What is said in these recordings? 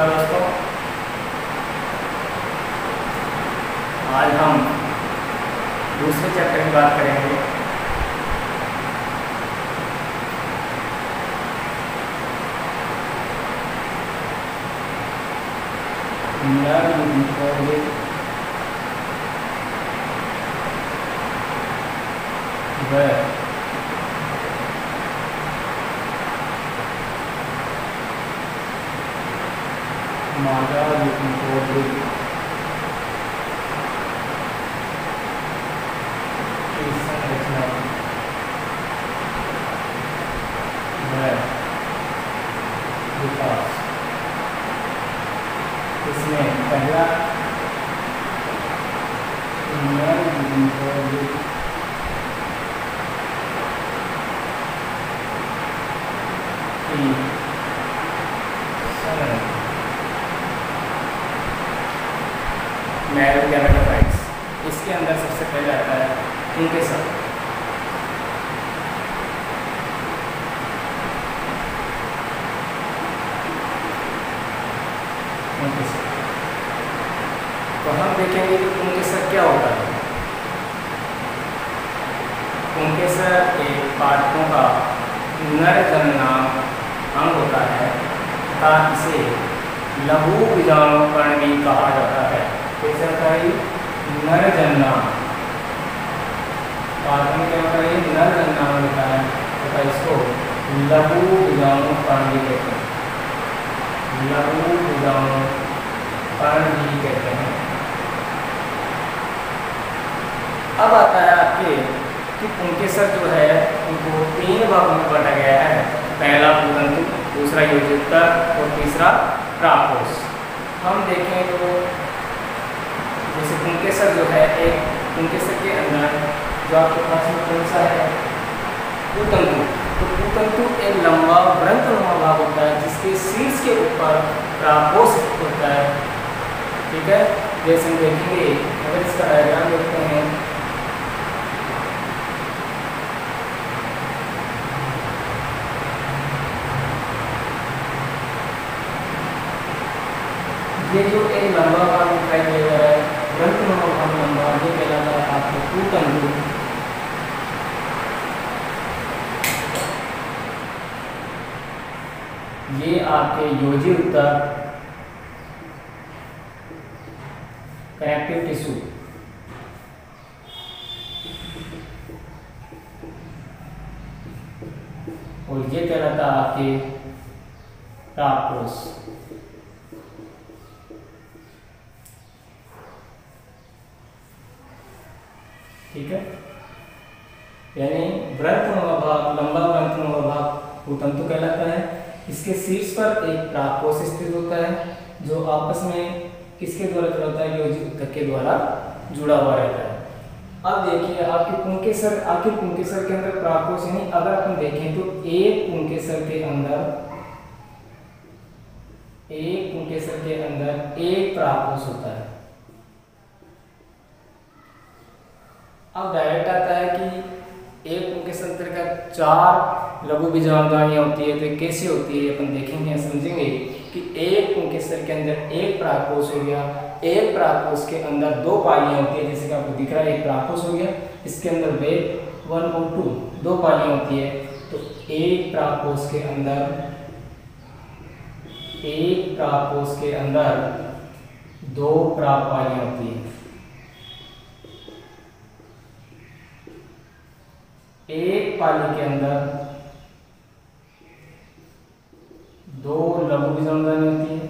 नमस्कार दोस्तों, आज हम दूसरे चैप्टर की बात करेंगे। मादा संरचना व विकास। इसमें पहला मैरोगैमेटोफाइट्स, इसके अंदर सबसे पहले आता है पुंकेसर। तो हम देखेंगे कि पुंकेसर क्या होता है। पुंकेसर एक पादपों का नर जननांग अंग होता है तथा इसे लघु बीजाणु कण भी कहा जाता है। कैसे होता है? नर जननांग पादप क्या होता है? नर जननांग होता है तथा इसको लघु बीजाणु कण भी कहते हैं। लघु बीजाणु कण भी कहते हैं। अब आता है आपके कि पुंकेसर जो है उनको 3 भागों में बांटा गया है। पहला पुंतंतु, दूसरा योजित्तर और तीसरा प्राकोष। हम देखें तो जैसे पुंकेसर जो है, एक पुंकेसर के अंदर जो आपके पास में कौन सा है? पुंतंतु। तो पुंतंतु एक लंबा वृंतनुमा भाग होता है जिसके शीर्ष के ऊपर प्राकोष होता है। ठीक है, जैसे हम देखेंगे, अगर इसका डायग्राम देखते हैं, ये जो एक लंबा भाग दिखाई दे रहा है, वृंतनुमा भाग लंबा, ये कहलाता है आपको पुंतंतु। ये आपके योजित्तर कनेक्टिव टिश्यू, और ये कहलाता है आपके प्राकोष। ठीक है, यानी वृंतनुमा भाग, लंबा वृंतनुमा भाग पुंतंतु कहलाता है। इसके शीर्ष पर एक प्राकोष स्थित होता है जो आपस में किसके द्वारा जुड़ा होता है? योजित्तर के द्वारा जुड़ा हुआ रहता है। अब देखिए आपके पुंकेसर, आखिर पुंकेसर के अंदर प्राकोष, यानी अगर अपन देखें तो एक पुंकेसर के अंदर एक प्राकोष होता है। अब डायरेक्ट आता है कि एक पुंकेसर का 4 लघु बीजाणुदानियां होती है। तो कैसे होती है अपन देखेंगे, समझेंगे कि एक पुंकेसर के अंदर एक प्राकोष हो गया, एक प्राकोष के अंदर 2 पालियां होती है। जैसे कि आपको दिख रहा है, एक प्राकोष हो गया, इसके अंदर वेब 1 और 2 पालियां होती है। तो एक प्राकोष के अंदर 2 प्रापालियां होती है। एक पाली के अंदर 2 लघु बीजाणुदानी होती है।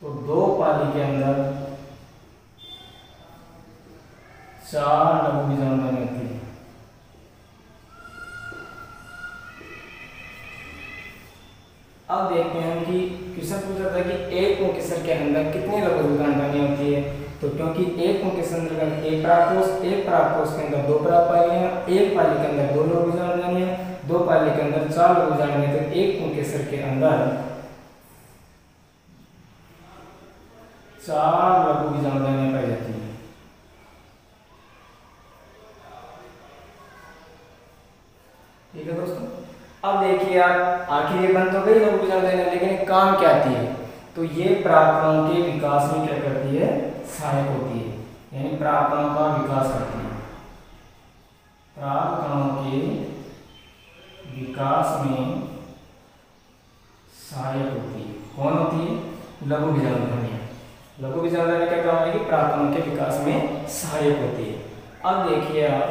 तो 2 पाली के अंदर 4 लघु बीजाणुदानी होती है। अब देखते हैं कि क्वेश्चन पूछा था कि एक पुंकेसर के अंदर कितनी लघु बीजाणुदानियां होती है। तो क्योंकि एक पुंकेसर के अंदर एक प्राकोष के अंदर 2 प्रापालियां, एक पाली के अंदर 2 लघु बीजाणुदानियां, 2 पाली के अंदर 4 लघु बीजाणुदानियां, तो एक पुंकेसर के अंदर 4 लघु बीजाणुदानियां पाई जाती है। अब 4 देखिए आप, आखिर ये बन तो गई लघु बीजाणु धनिया, लेकिन काम क्या आती है, तो ये परागकणों के विकास में क्या करती है, सहायक होती है, यानी परागकणों का विकास करती है। परागकणों के विकास में सहायक होती है। कौन होती है, लघु बीजाणु धनिया। लघु बीजाणु धनिया क्या काम है कि परागकणों के विकास में सहायक होती है। अब देखिए आप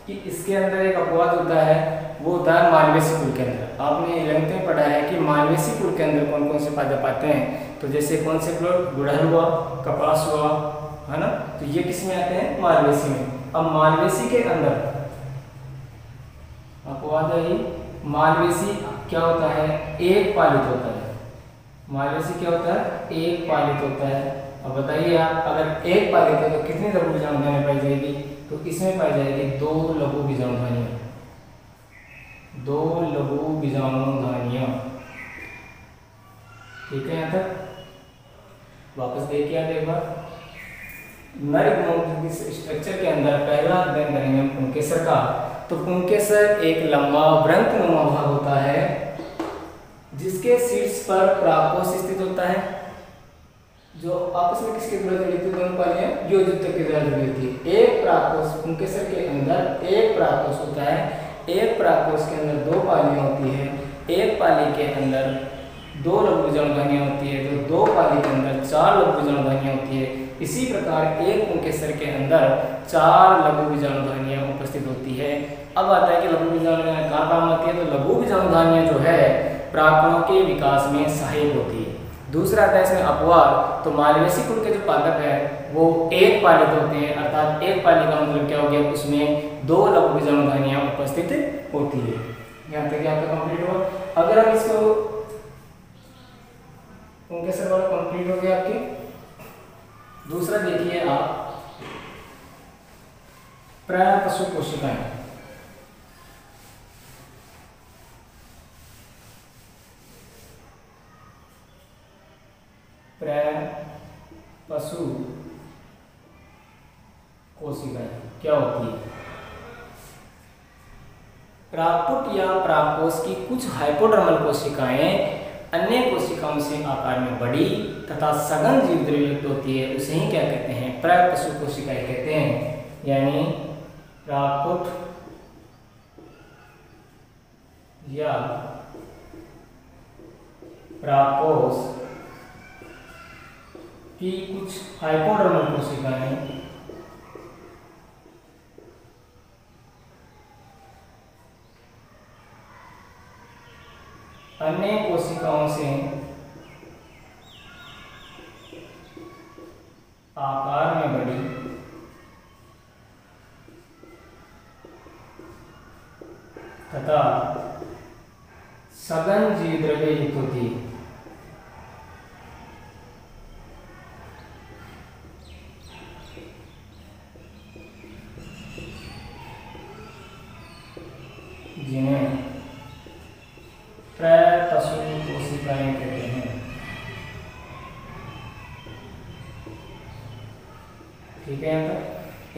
कि इसके अंदर एक अपवाद होता है, वो होता है मालवेसी कुल के अंदर। आपने 11th में पढ़ा है कि मालवेसी कुल के अंदर कौन कौन से पादप पाते हैं, तो जैसे कौन से प्लॉट, गुड़हल हुआ, कपास हुआ, है ना, तो ये किस में आते हैं, मालवेसी में। अब मालवेसी के अंदर अपवाद है, मालवेसी क्या होता है, एक पालित होता है। मालवेसी क्या होता है, एक पालित होता है। अब बताइए आप, अगर एक पालित है तो कितनी लघु बीजाणु धनिया पाई जाएगी, तो इसमें पाई जाएगी 2 लघु बीजाणु धनिया, 2 लघु बीजाणु धनिया। ठीक है, यहाँ तक वापस देखिए आप एक बार। नर गुणों स्ट्रक्चर के अंदर पहला अध्ययन करेंगे हम पुंकेसर का। तो पुंकेसर एक लंबा वृंतनुमा भाग होता है जिसके शीर्ष पर परागकोश स्थित होता है, जो आपस में किसके द्वारा जुड़ी थी, दोनों पालियां योजयुक्त के द्वारा जुड़ी थी। एक परागकोश, पुंकेसर के अंदर एक परागकोश होता है, एक परागकोश के अंदर 2 पालियां होती है, एक पाली के अंदर 2 लघु बीजाणु धनिया होती है, तो 2 पाली के अंदर 4 लघु बीजाणु धनिया होती है। इसी प्रकार एक पुंकेसर के अंदर 4 लघु बीजाणु धनिया उपस्थित होती है। अब आता है कि लघु बीजाणु धनिया कहाँ काम आती है, तो लघु बीजाणु धनिया जो है परागकणों के विकास में सहायक होती है। दूसरा आता है इसमें अपवाद, तो मालवेसी कुल के जो पादप है वो एक पालित होते हैं, अर्थात एक पाली का मतलब क्या हो गया, उसमें 2 लघु बीजाणु धनिया उपस्थित होती है। यहाँ तक आपका कंप्लीट हुआ। अगर हम इसको पुंकेसर वाला कंप्लीट हो गया आपके। दूसरा देखिए आप, प्रपशु कोशिकाएं। प्रपशु कोशिकाएं क्या होती है, परागपुट या परागकोश की कुछ हाइपोडर्मल कोशिकाएं अन्य कोशिकाओं से आकार में बड़ी तथा सघन जीव द्रव्युक्त होती है, उसे ही क्या कहते हैं, प्रपशु कोशिकाएं कहते हैं। यानी परागपुट या परागकोश की कुछ हाइपोडर्मल कोशिकाएं अन्य कोशिकाओं से आकार में बड़ी तथा सघन जीव द्रव्य युक्त होती है। जिन्हें प्रपशु कोशिकाएं कहते हैं। ठीक है,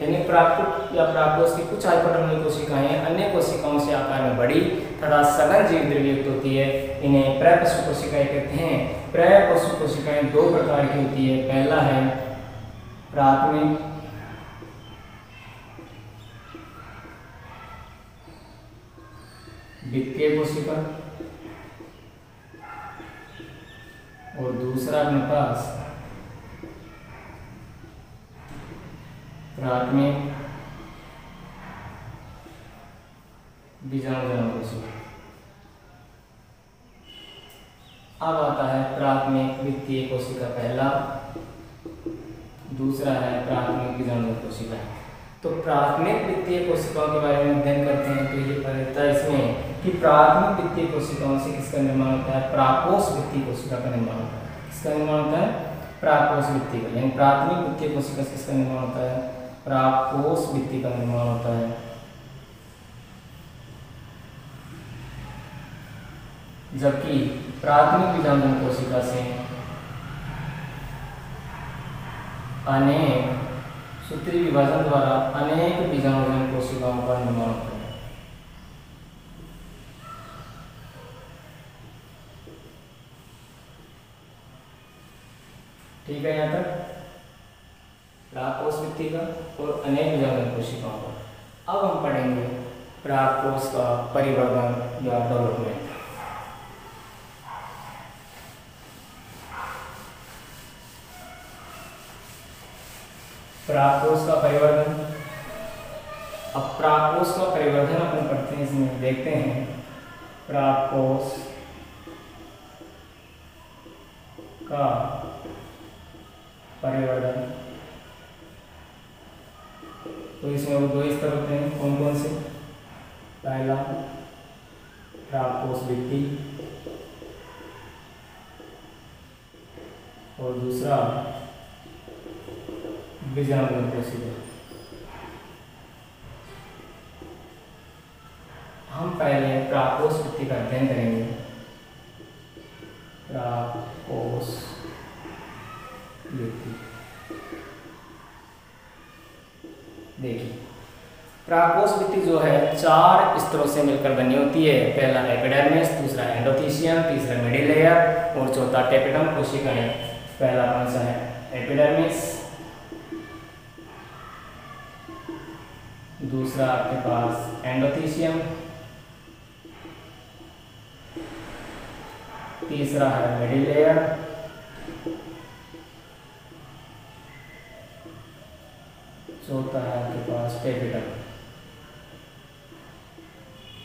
यानी परागपुट या परागकोश की कुछ हाइपोडर्मल कोशिकाएं अन्य कोशिकाओं से आकार में बड़ी तथा सघन जीव द्रव्युक्त होती है, इन्हें प्रपशु कोशिकाएं कहते हैं। प्रपशु कोशिकाएं 2 प्रकार की होती है। पहला है प्राथमिक वित्तीय कोशिका और दूसरा अपने पास प्राथमिक बीजाणु कोशिका। अब आता है प्राथमिक वित्तीय कोशिका पहला, दूसरा है प्राथमिक बीजाणु कोशिका। तो प्राथमिक वित्तीय कोशिकाओं के बारे में अध्ययन करते हैं, तो ये पढ़ता है इसमें कि प्राथमिक वित्तीय कोशिकाओं से किसका निर्माण होता है, परागकोश वित्तीय कोशिका का निर्माण होता है। किसका निर्माण होता है, परागकोश वित्तीय का। यानी प्राथमिक वित्तीय कोशिका से किसका निर्माण होता है, परागकोश वित्तीय का निर्माण होता है। जबकि प्राथमिक बीजाणु कोशिका से अनेक सूत्रीय विभाजन द्वारा अनेक बीजाणु कोशिकाओं का निर्माण होता है। ठीक है यहाँ तक प्राक कोश भित्ति का और अनेक विभाजन कोशिकाओं का। अब हम पढ़ेंगे प्राक कोश का परिवर्धन या डेवलपमेंट। प्राक कोश का परिवर्धन। अब प्राक कोश का परिवर्धन अपन पढ़ते हैं, इसमें देखते हैं प्राक कोश का परिवर्धन। तो इसमें वो दो स्तर होते हैं, कौन कौन से? पहला प्राक कोश भित्ति और दूसरा बीजाणु कोशिका। हम पहले प्राक कोश भित्ति का अध्ययन करेंगे। प्राक कोश भित्ति देखिए, प्राक कोश भित्ति जो है 4 स्तरों से मिलकर बनी होती है। पहला एपिडर्मिस, दूसरा एंडोथीसियम, तीसरा मिडिल लेयर और चौथा टेपिटम कोशिकाएं। पहला कौन सा है? एपिडर्मिस, दूसरा आपके पास एंडोथीसियम, तीसरा है मिडिल लेयर, चौथा है आपके पास टेपिटम।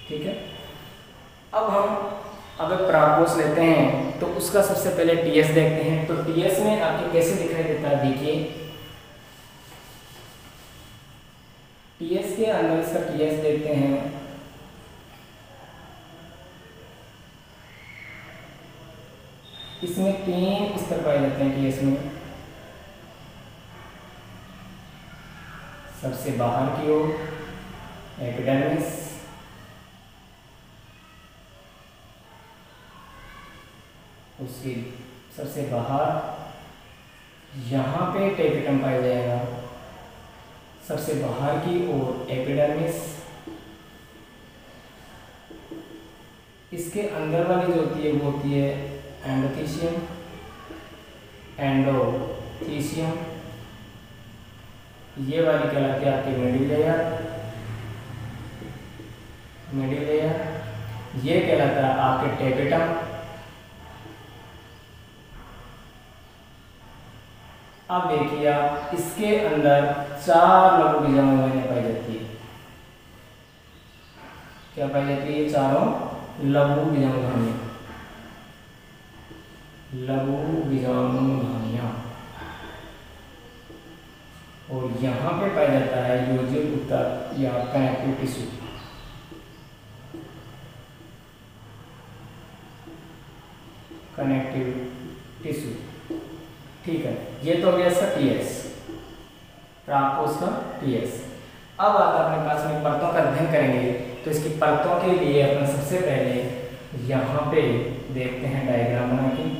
ठीक है, अब हम अगर प्राक कोश लेते हैं तो उसका सबसे पहले टीएस देखते हैं। तो टीएस में आपके कैसे दिखाई देता है? देखिए, टीएस के अंदर इसका टीएस देखते हैं। इसमें 3 स्तर पाए जाते हैं टीएस में। सबसे बाहर की ओर एपिडर्मिस, उसके सबसे बाहर यहाँ पे टेपिटम पाया जाएगा। सबसे बाहर की ओर एपिडर्मिस, इसके अंदर वाली जो होती है वो होती है एंडोथीसियम, एंडोथीसियम। ये वाली कहलाती है आपकी मिडिल लेयर, मिडिल लेयर। ये कहलाता है आपके टेपिटम। अब देखिए आप, इसके अंदर 4 लघु बीजाणु पाई जाती है। क्या पाई जाती है? ये चारों लघु बीजाणु, लघु बीजाणु। और यहाँ पे पाया जाता है योजित उत्तक या कनेक्टिव टिश्यू। कनेक्टिव टिश्यू, ठीक है। ये तो हो गया इसका टीएस, प्राक कोश का टीएस। अब आता अपने पास में परतों का अध्ययन करेंगे। तो इसकी परतों के लिए अपन सबसे पहले यहाँ पे देखते हैं डायग्राम बना के।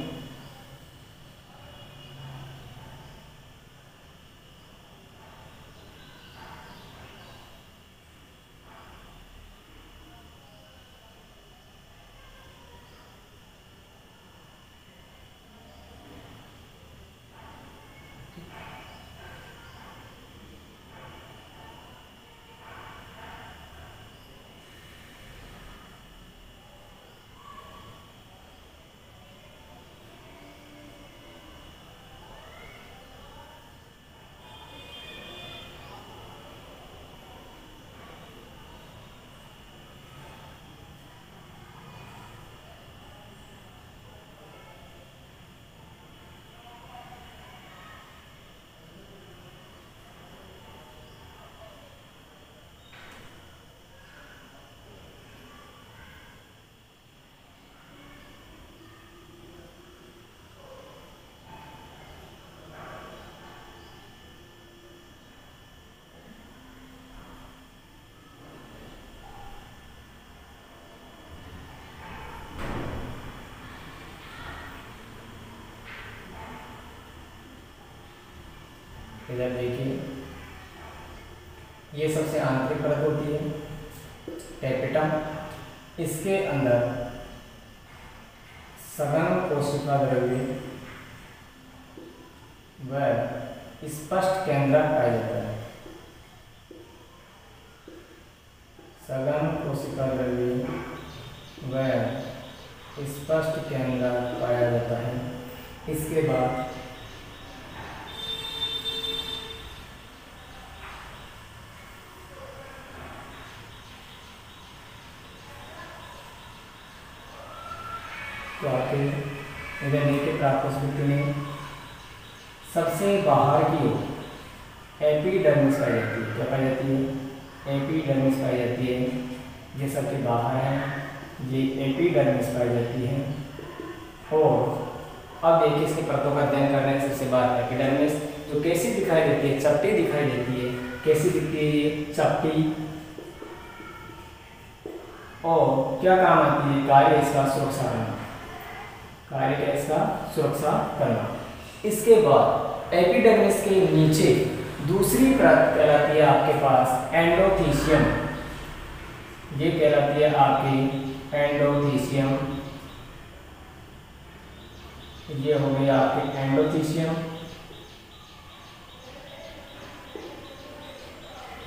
इधर देखिए, ये सबसे आंतरिक परत होती है टेपिटम। इसके अंदर सघन कोशिका द्रव्य वह स्पष्ट केंद्रक पाया जाता है। सघन कोशिका द्रव्य वह स्पष्ट केंद्रक पाया जाता है। इसके बाद तो आपके इधर नीचे प्राप्त में सबसे बाहर की ओर एपिडर्मिस पाई जाती है। क्या पाई जाती है? एपिडर्मिस पाई जाती है। ये सबके बाहर है, ये एपिडर्मिस पाई जाती है। और अब देखिए इसकी परतों का अध्ययन कर रहे हैं। सबसे बाहर एपिडर्मिस जो कैसी दिखाई देती है? चपटी दिखाई देती है। कैसी दिखती है ये? चपटी। और क्या काम आती है? कार्य इसका सुरक्षा करना। कार्य क्या इसका? सुरक्षा करना। इसके बाद एपिडर्मिस के नीचे दूसरी परत कहलाती है आपके पास एंडोथीसियम। ये कहलाती है आपकी एंडोथीसियम। ये हो गया आपके एंडोथीसियम।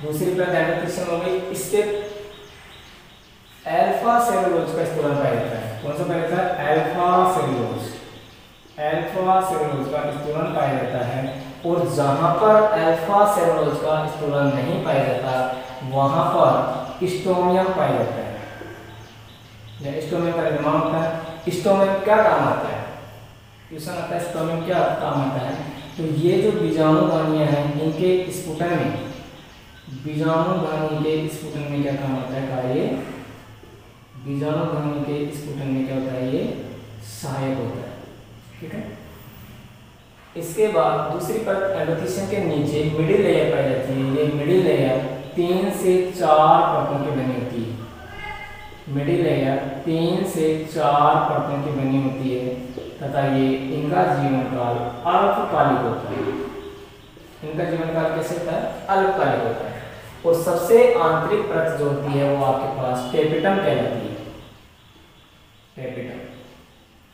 दूसरी परत एंडोथीसियम हो गई। इसके अल्फा सेलुलोज का स्थिरांक पाया जाता है। कौन सा पाया जाता है? Alpha cellulose. अल्फा सेलुलोज का स्थिरांक पाया जाता है। और जहां पर अल्फा सेलुलोज का स्थिरांक नहीं पाया जाता वहां पर स्टोमियम पाया जाता है। जब स्टोमियम का निर्माण होता है, स्टोमियम क्या काम आता है? क्वेश्चन आता है स्टोमियम क्या काम आता है? तो ये जो बीजाणुधानियां हैं इनके स्फुटन में, बीजाणुधानी के स्फुटन में क्या काम आता है? कार्य बीजाणुधानी के स्फुटन में क्या होता है? ये सहायक होता है। ठीक है। इसके बाद दूसरी परत एंडोथीसियम के नीचे मिडिल लेयर पाई जाती है। ये मिडिल लेयर 3 से 4 परतों की बनी होती है। मिडिल लेयर 3 से 4 परतों की बनी होती है तथा ये इनका जीवन काल अल्पकालिक होता है। इनका जीवन काल कैसे होता है? अल्पकालिक होता है। और सबसे आंतरिक परत जो होती है वो आपके पास टेपिटम कहलाती है। टेपिटम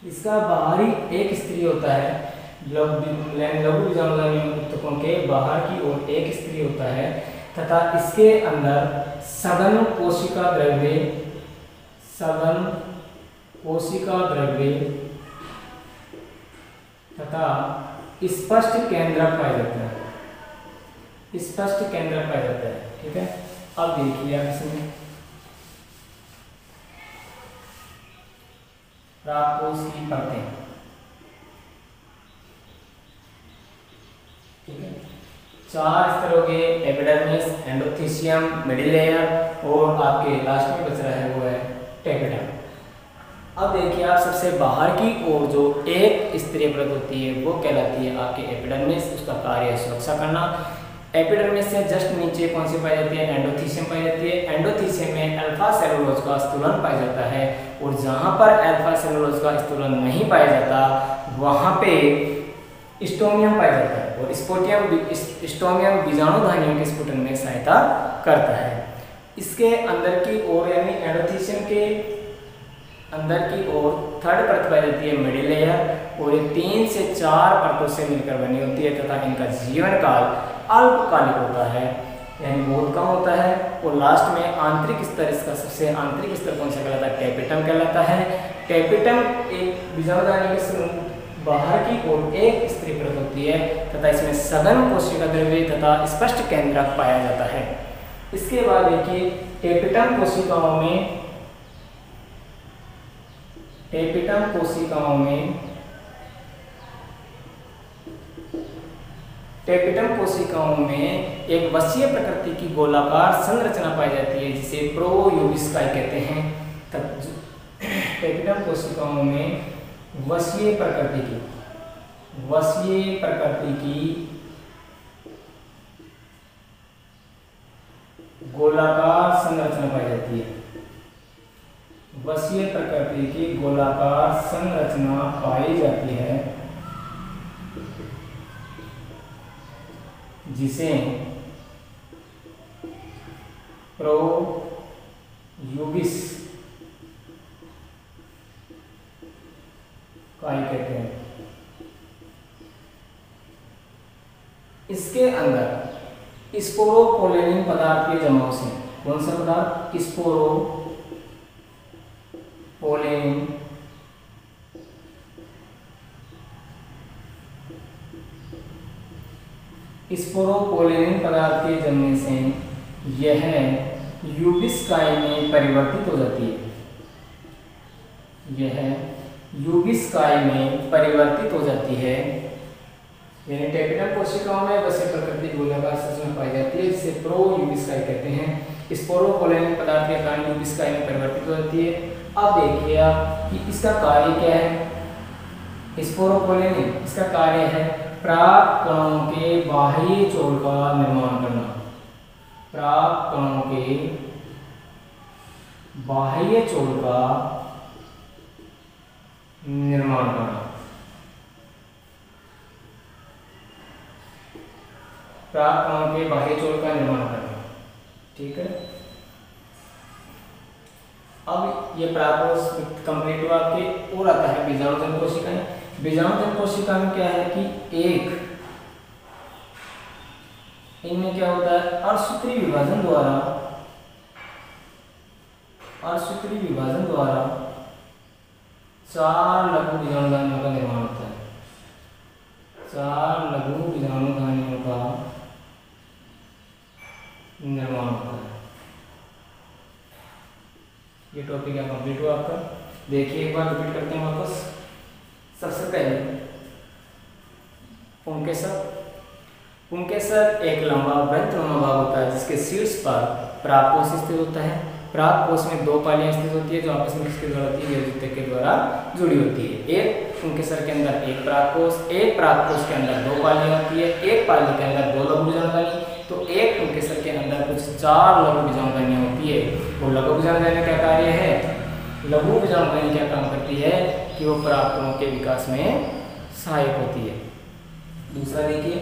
इसका बाहरी एक स्त्री होता है। लघु बीजाणुधानी ऊतकों के बाहर की ओर एक स्त्री होता है तथा इसके अंदर सघन कोशिका द्रव्य, सघन कोशिका द्रव्य तथा स्पष्ट केंद्रक पाया जाता है। स्पष्ट केंद्रक पाया जाता है। ठीक है। अब देखिए आप इसमें प्राकोष की परतें। ठीक है। 4 स्तर हो गए, एपिडर्मिस, एंडोथीसियम, मिडिल लेयर और आपके लास्ट में बच रहा है वो है टेपिटम। अब देखिए आप सबसे बाहर की ओर जो एक स्तरीय परत होती है वो कहलाती है आपके एपिडर्मिस। उसका कार्य है सुरक्षा करना। एपिडर्मिस से जस्ट नीचे कौन सी पाई जाती है? एंडोथीसियम पाई जाती है। एंडोथीसियम में अल्फा सेलुलोज का स्थिरांक पाया जाता है। और जहां पर अल्फा सेलुलोज का स्थिरांक नहीं पाया जाता वहां पे स्टोमियम पाया जाता है। और स्टोमियम बीजाणुधानियों के स्फुटन में सहायता करता है। इसके अंदर की ओर यानी एंडोथीसियम के अंदर की ओर थर्ड परत पाई जाती है मिडिल लेयर। और ये 3 से 4 परतों से मिलकर बनी होती है तथा इनका जीवन काल अल्पकालिक होता है, यानी बहुत कम होता है। और लास्ट में आंतरिक स्तर, इसका सबसे आंतरिक स्तर कौन सा कहलाता है? टेपिटम कहलाता है। टेपिटम एक बीजाणुधानी के बाहर की ओर एक स्त्री परत होती है तथा इसमें सघन कोशिका द्रव्य तथा स्पष्ट केंद्रक पाया जाता है। इसके बाद देखिए टेपिटम कोशिकाओं में, टेपिटम कोशिकाओं में टेपिटम कोशिकाओं में एक वसीय प्रकृति की गोलाकार संरचना पाई जाती है जिसे प्रोयूबिस्काई कहते हैं। टेपिटम कोशिकाओं में वसीय प्रकृति की गोलाकार संरचना पाई जाती है। वसीय प्रकृति की गोलाकार संरचना पाई जाती है जिसे प्रोयूबिस काई कहते हैं। इसके अंदर स्पोरोपोलेनिन पदार्थ के जमाव से, कौन सा पदार्थ? स्पोरोपोलेनिन पदार्थ के जमने से यह यूबिस्काई में परिवर्तित हो जाती है। यह यूबिस्काई में परिवर्तित हो जाती है, यानी टेपिटम कोशिकाओं में वैसे प्रकृति गोलाकार सच में पाई जाती है, जिसे प्रो यूबिस्काई कहते हैं। स्पोरोपोलेनिन पदार्थ के कारण यूबिस्काई में परिवर्तित हो जाती है। अब देखिए आप कि इसका कार्य क्या है। स्पोरोपोलेनिन, इसका कार्य है प्राप्त कणों के बाह्य चोल का निर्माण करना। प्राप्त कणों के बाह्य चोल का निर्माण करना। प्राप्त कणों के बाह्य चोल का निर्माण करना, ठीक है। अब ये प्राकोष कंप्लीट हुआ कि और आता है बीजाणुजन कोशिकाएं। बीजाणुजन कोशिका में क्या है कि एक इनमें क्या होता है, अर्धसूत्री विभाजन द्वारा 4 लघु बीजाणुधानियों का निर्माण होता है। 4 लघु बीजाणुधानियों का निर्माण होता है। ये टॉपिक क्या कंप्लीट हुआ आपका। देखिए एक बार रिपीट करते हैं वापस। सबसे पहले पुंकेसर एक लंबा वृत्तनुमा भाग होता है, जिसके शीर्ष पर प्राकोष स्थित होता है। प्राकोष में 2 पालियां स्थित होती है, जो आपस में किसके द्वारा होती है? यौगिक के द्वारा जुड़ी होती है। एक पुंकेसर के अंदर एक प्राकोष के अंदर 2 पालियां होती है। एक पाली के अंदर 2 लघु बीजाणुधानी, तो एक पुंकेसर के अंदर कुछ 4 लघु बीजाणुधानियां होती है। वो लघु बीजाणुधानी का कार्य है, लघु बीजाणुधानी क्या काम करती है कि वो परागकणों के विकास में सहायक होती है। दूसरा देखिए,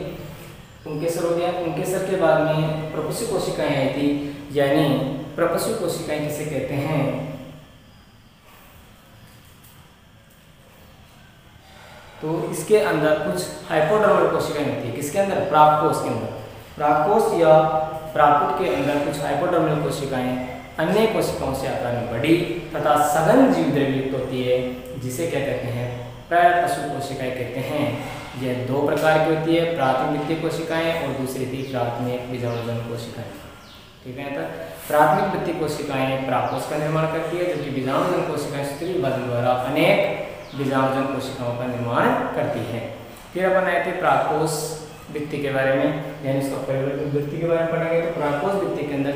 पुंकेसर हो गया। पुंकेसर के बाद में प्रपुष्य कोशिकाएं आई थी, यानी प्रपुष्य कोशिकाएं किसे कहते हैं? तो इसके अंदर कुछ हाइपोडर्मल कोशिकाएं होती है। किसके अंदर? प्राकोष के अंदर। प्राकोष या प्राकुट के अंदर कुछ हाइपोडर्मल कोशिकाएं अन्य कोशिकाओं से आकार में बड़ी तथा सघन जीव द्रव्युक्त होती है, जिसे क्या कहते हैं? प्रपशु कोशिकाएं कहते हैं। यह 2 प्रकार की होती है, प्राथमिक वित्तीय कोशिकाएं और दूसरी थी प्राथमिक बीजाणुजन कोशिकाएं। ठीक है, तो प्राथमिक वित्तीय कोशिकाएं प्राकोष का निर्माण करती है, जबकि बीजाणुजन कोशिकाएं सूत्री विभाजन द्वारा अनेक बीजाणुजन कोशिकाओं का निर्माण करती है। फिर अपन आए थे प्राकोष वृत्ति के बारे में, यानी इसका परिवर्तित वृत्ति के बारे में पढ़ेंगे। तो प्राकोष वृत्ति के अंदर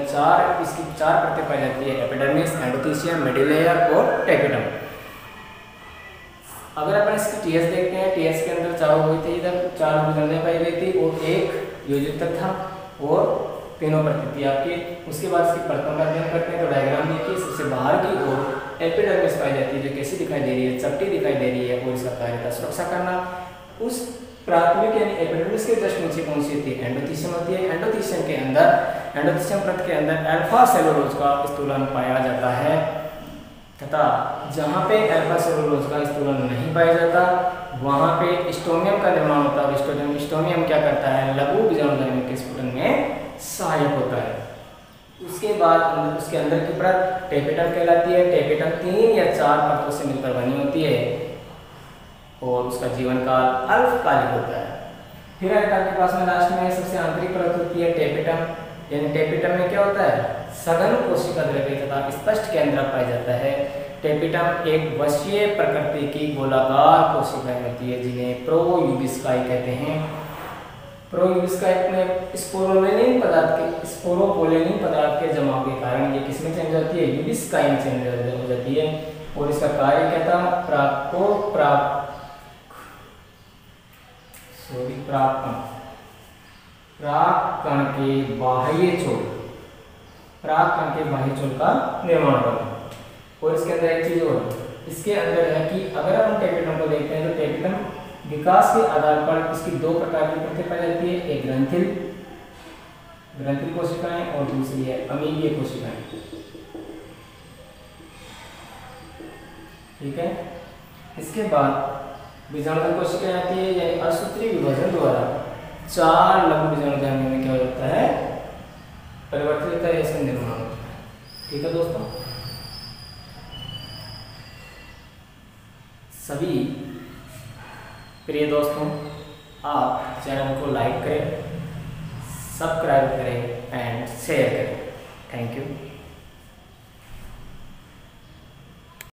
इसकी 4 परतें पाई जाती है, एपिडर्मिस, एंडोथीसियम, मिडिल लेयर और टेपिटम। अगर अपन इसकी टीएस देखते हैं, टीएस के अंदर 4 हुई थी, इधर 4 बीजाणुएं पाई गई थी और एक योजित था और तीनों परतें थी आपकी। उसके बाद इसकी परतों का अध्ययन करते हैं, तो डायग्राम देखिए। सबसे बाहर की ओर एपिडर्मिस पाई जाती है, जो कैसी दिखाई दे रही है? चपटी दिखाई दे रही है, और इसका कार्य था सुरक्षा करना। उस प्राथमिक यानी एपिडर्मिस के जस्ट नीचे कौन सी होती है? एंडोथीसियम होती है। एंडोथीसियम परत के अंदर अल्फा सेलुलोज का स्थूलन पाया जाता है, तथा जहाँ पे अल्फा सेलुलोज का स्थूलन नहीं पाया जाता वहाँ पे स्टोमियम का निर्माण होता है। स्टोमियम क्या करता है? लघु बीजाणुधानियों के स्फुटन में सहायक होता है। उसके बाद उसके अंदर की परत टेपिटम कहलाती है। टेपिटम 3 या 4 परतों से मिलकर बनी होती है और उसका जीवन काल अल्पकालिक होता है। फिर आपके पास में लास्ट में सबसे आंतरिक परत होती है टेपिटम, यानी टेपिटम में क्या होता है? सघन कोशिका द्रव्य तथा स्पष्ट केंद्र पाया जाता है। टेपिटम एक वशीय प्रकृति की गोलाकार कोशिकाएं होती है, जिन्हें प्रोयूबिस्काई कहते हैं। प्रोयूबिस्काई में स्पोरोपोलेनिन पदार्थ के जमाव के कारण ये किसमें चेंज होती है? यूबिस्काई में चेंज हो जाती है। और इसका कार्य क्या था? प्राक्कण के बाह्य चोल का निर्माण करना। और इसके अंदर एक चीज और, इसके अंदर है कि अगर हम टेपिटम को देखते हैं, तो टेपिटम विकास के आधार पर इसकी 2 प्रकार की परतें पाई जाती है। एक ग्रंथिल कोशिकाएं और दूसरी है अमीलीय कोशिकाएं। ठीक है, इसके बाद बीजाणुजन कोशिकाएं आती है, यानी अर्धसूत्री विभाजन द्वारा 4 लघु बीजाणु जाने में क्या हो जाता है, परिवर्तित होता है, इसका निर्माण होता है। ठीक है दोस्तों, सभी प्रिय दोस्तों, आप चैनल को लाइक करें, सब्सक्राइब करें एंड शेयर करें। Thank you.